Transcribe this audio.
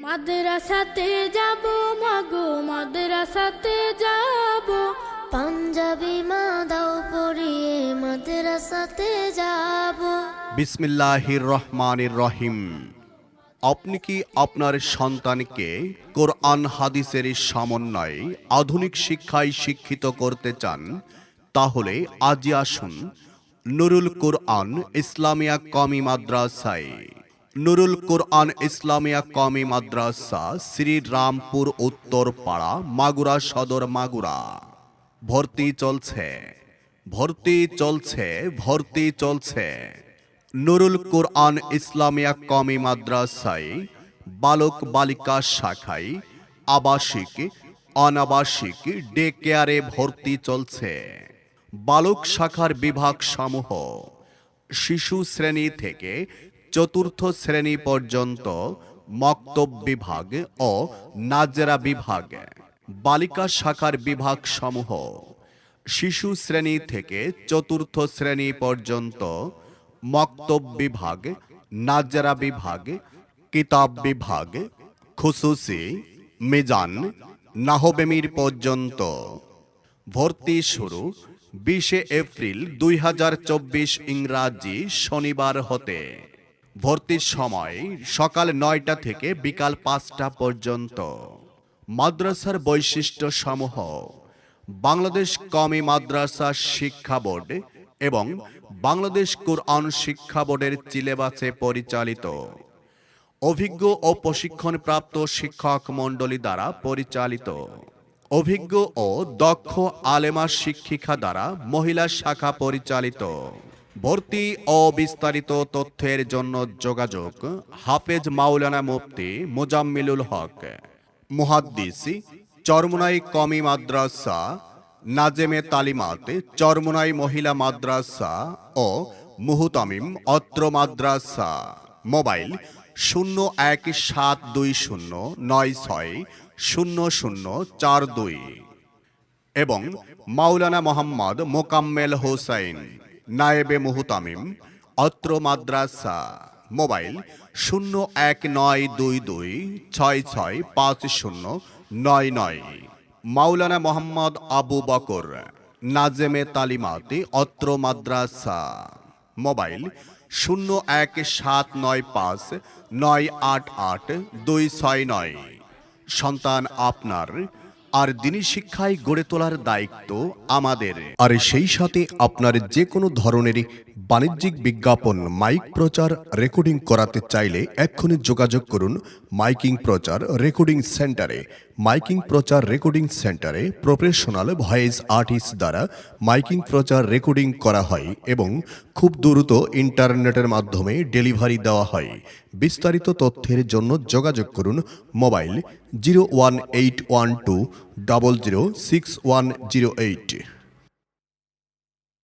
মাদ্রাসাতে যাব মাগো মাদ্রাসাতে যাব, পাঞ্জাবি মা দাও পরিয়ে মাদ্রাসাতে যাব। বিসমিল্লাহির রহমানির রহিম। আপনি কি আপনার সন্তানকে কোরআন হাদিসের সমন্বয়ে আধুনিক শিক্ষায় শিক্ষিত করতে চান? তাহলে আজই আসুন নুরুল কোরআন ইসলামিয়া কওমি মাদ্রাসায়। নুরুল কোরআন ইসলামিয়া কওমি মাদ্রাসা, শ্রীরামপুর উত্তরপাড়া, মাগুরা সদর, মাগুরা। ভর্তি চলছে, ভর্তি চলছে, ভর্তি চলছে। নুরুল কোরআন ইসলামিয়া কওমি মাদ্রাসায় বালক বালিকা শাখায় আবাসিক অনাবাসিক ডে কেয়ারে ভর্তি চলছে। বালক শাখার বিভাগ সমূহ শিশু শ্রেণী থেকে চতুর্থ শ্রেণী পর্যন্ত মক্তব বিভাগ ও নাজেরা বিভাগ। বালিকা শাখার বিভাগ সমূহ শিশু শ্রেণী থেকে চতুর্থ শ্রেণী পর্যন্ত মক্তব বিভাগ, নাজেরা বিভাগ, কিতাব বিভাগ, খুসুসি, মিজান, নাহবেমির পর্যন্ত। ভর্তি শুরু 20 এপ্রিল 2024 ইংরাজি শনিবার হতে। ভর্তির সময় সকাল 9টা থেকে বিকাল 5টা পর্যন্ত। মাদ্রাসার বৈশিষ্ট্য সমূহ: বাংলাদেশ কওমি মাদ্রাসা শিক্ষা বোর্ড এবং বাংলাদেশ কোরআন শিক্ষা বোর্ডের সিলেবাসে পরিচালিত, অভিজ্ঞ ও প্রশিক্ষণপ্রাপ্ত শিক্ষক মণ্ডলী দ্বারা পরিচালিত, অভিজ্ঞ ও দক্ষ আলেমা শিক্ষিকা দ্বারা মহিলা শাখা পরিচালিত। ভর্তি ও বিস্তারিত তথ্যের জন্য যোগাযোগ হাফেজ মাওলানা মুফতি মোজাম্মিলুল হক, মুহাদ্দিস, চরমোনাই কওমি মাদ্রাসা, নাজেমে তালিমাত, চরমোনাই মহিলা মাদ্রাসা ও মুহতামিম অত্র মাদ্রাসা। মোবাইল 017209600042 এবং মাওলানা মোহাম্মদ মোকাম্মেল হোসাইন, নায়েবে মুহতামিম অত্র মাদ্রাসা। মোবাইল 019226650999। মাওলানা মোহাম্মদ আবু বকর, নাজেমে তালিমাতি অত্র মাদ্রাসা। মোবাইল 017959888269। সন্তান আপনার, আর দিনী শিক্ষায় গড়ে তোলার দায়িত্ব আমাদের। আর সেই সাথে আপনার যে কোনো ধরনের বাণিজ্যিক বিজ্ঞাপন, মাইক প্রচার, রেকর্ডিং করাতে চাইলে এক্ষুনি যোগাযোগ করুন মাইকিং প্রচার রেকর্ডিং সেন্টারে। মাইকিং প্রচার রেকর্ডিং সেন্টারে প্রফেশনাল ভয়েস আর্টিস্ট দ্বারা মাইকিং প্রচার রেকর্ডিং করা হয় এবং খুব দ্রুত ইন্টারনেটের মাধ্যমে ডেলিভারি দেওয়া হয়। বিস্তারিত তথ্যের জন্য যোগাযোগ করুন মোবাইল 01812006108।